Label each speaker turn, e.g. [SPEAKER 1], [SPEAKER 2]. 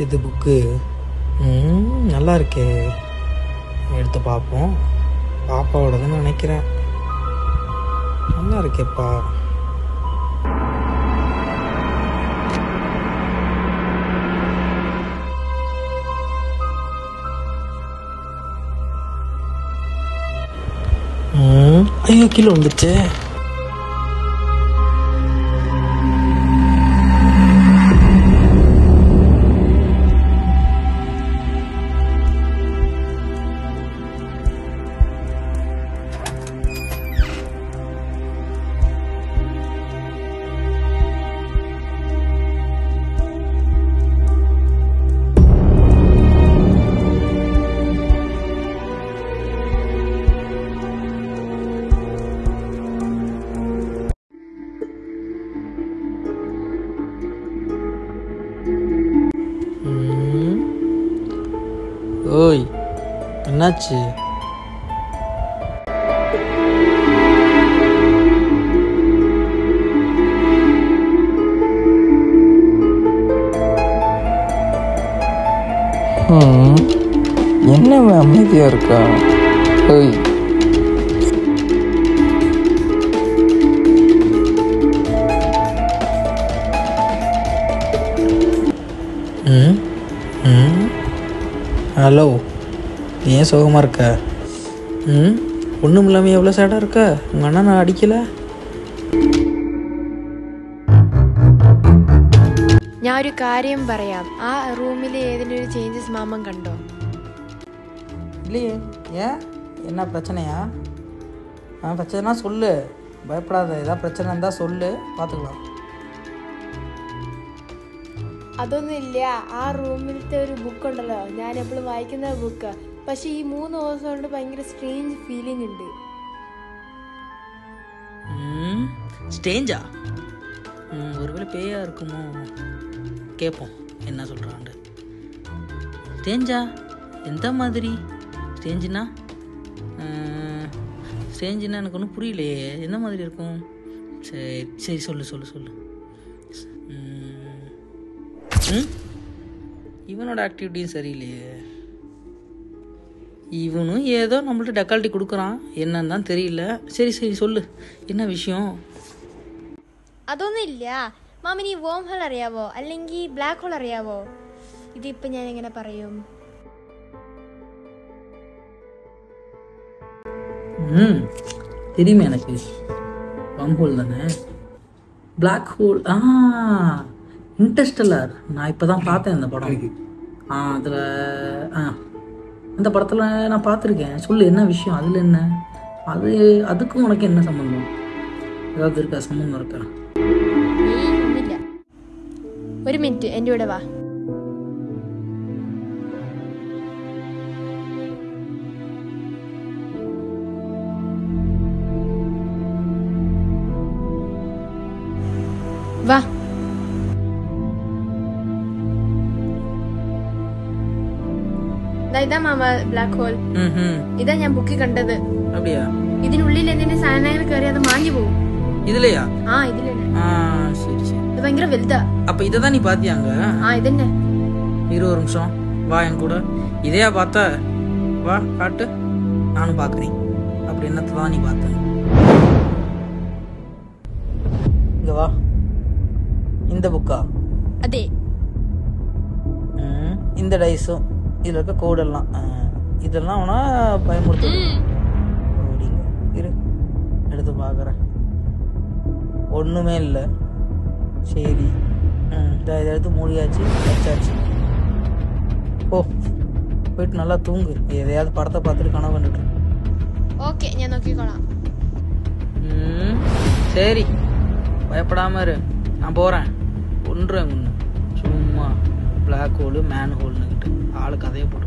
[SPEAKER 1] இது புக்கு நல்லா இருக்கே. எடுத்து பார்ப்போம். பாப்பாவோடதுன்னு நினைக்கிறேன். நல்லா இருக்கேப்பா. ஐயோ கீழே வந்துச்சு. ஓய் என்னாச்சு?
[SPEAKER 2] என்ன அமைதியா இருக்கா? ஓய்
[SPEAKER 1] ஹலோ, ஏன் சோகமாக இருக்க? ஒன்றும் இல்லாமல் எவ்வளோ சேடாக இருக்க? உங்கள் அண்ணா நான் அடிக்கலை.
[SPEAKER 3] ഞാൻ ഒരു കാര്യം പറയാം. ആ റൂമിൽ ഏതെങ്കിലും ഒരു ചേഞ്ചസ് മാമൻ കണ്ടോ?
[SPEAKER 1] இல்லையே. ஏன், என்ன பிரச்சனையா? பிரச்சனைனா சொல்லு, பயப்படாத. ஏதாவது பிரச்சனை இருந்தால் சொல்லு, பார்த்துக்கலாம்.
[SPEAKER 3] അതൊന്നുമില്ല. ആ റൂമിലത്തെ ഒരു ബുക്ക് ഉണ്ടല്ലോ, ഞാൻ എപ്പോഴും വായിക്കുന്ന ബുക്ക്. പക്ഷെ ഈ 3 ദിവസം കൊണ്ട് ഭയങ്കര സ്ട്രേഞ്ച് ഫീലിംഗ് ഉണ്ട്.
[SPEAKER 1] ஸ்டேஞ்சா? ஒருவேளை பேயா இருக்குமோ? கேட்போம் என்ன சொல்கிறான்ட்டு. ஸ்டேஞ்சா? எந்த மாதிரி ஸ்டேஞ்சுனா? ஸ்டேஞ்சுன்னா எனக்கு ஒன்றும் புரியலையே. என்ன மாதிரி இருக்கும்? சரி சரி, சொல்லு சொல்லு சொல்லு. இவனோட ஆக்டிவிட்டியும் சரியில்லையே. இவனும் ஏதோ நம்மள்ட்ட டக்கால்ட்டி கொடுக்குறான், என்னன்னு தான் தெரியல. சரி சரி சொல்லு, என்ன விஷயம்?
[SPEAKER 3] അതൊന്നുമില്ല മാമിന്. ഈ വോം ഹോൾ അറിയാവോ, അല്ലെങ്കിൽ ബ്ലാക്ക് ഹോൾ അറിയാവോ? ഇതിപ്പോൾ ഞാൻ എങ്ങനെ പറയും?
[SPEAKER 1] தெரியுமே எனக்கு. வம் ஹோல் தானே, பிளாக் ஹோல். இன்டர்ஸ்டெல்லார். நான் இப்போ தான் பார்த்தேன் அந்த படம். அதில் அந்த படத்தில் நான் பார்த்துருக்கேன். சொல்லு என்ன விஷயம், அதில் என்ன? அதுக்கும் உனக்கு என்ன சம்மந்தம்? ஏதாவது இருக்கா, சம்மந்தம் இருக்கா?
[SPEAKER 3] ഒന്നുമില്ല. ഒരു മിനിറ്റ്, എൻ്റെ കൂടെ വാ. വാ. ഇതാ മാമ ബ്ലാക്ക് ഹോൾ. ഇതാ ഞാൻ ബുക്കിൽ കണ്ടത്.
[SPEAKER 1] அப்படியா?
[SPEAKER 3] ഇതിനുള്ളിൽ എന്തിന്റെ സാധനങ്ങൾ കയറി അത് മാഞ്ഞു പോകും.
[SPEAKER 1] இதுலயா?
[SPEAKER 3] ഇതിൽ
[SPEAKER 1] சரி சரி.
[SPEAKER 3] ഇത് ഭയങ്കര വലുതാ.
[SPEAKER 1] அப்ப இதை தான் நீ பாத்தியாங்க?
[SPEAKER 3] ഇതന്നെ.
[SPEAKER 1] 20 நிமிஷம் வா என் கூட. இதையா பார்த்த? வா காட்டு, நானும் பார்க்குறேன். அப்படி என்னத்தை தான் நீ பார்த்த? இங்க வா. இந்த புக்கா?
[SPEAKER 3] அதே.
[SPEAKER 1] இந்த டைஸும் இதில் இருக்க கோடெல்லாம் இதெல்லாம் அவனா பயமுறுத்து. இரு, எடுத்து பார்க்குறேன். ஒன்றுமே இல்லை. சரி, இதை எடுத்து மூடியாச்சு, வச்சாச்சு. ஓ, போயிட்டு நல்லா தூங்கு. எதையாவது படத்தை பார்த்துட்டு கனவு கண்டுட்டு.
[SPEAKER 3] ஓகே, ഞാൻ നോക്കിക്കോളാം.
[SPEAKER 1] சரி, பயப்படாம இரு, நான் போகிறேன். ஒன்று சும்மா பிளாக் ஹோலு மேன் ஹோல்னுக்கிட்டு ஆளு கதையை போட்டு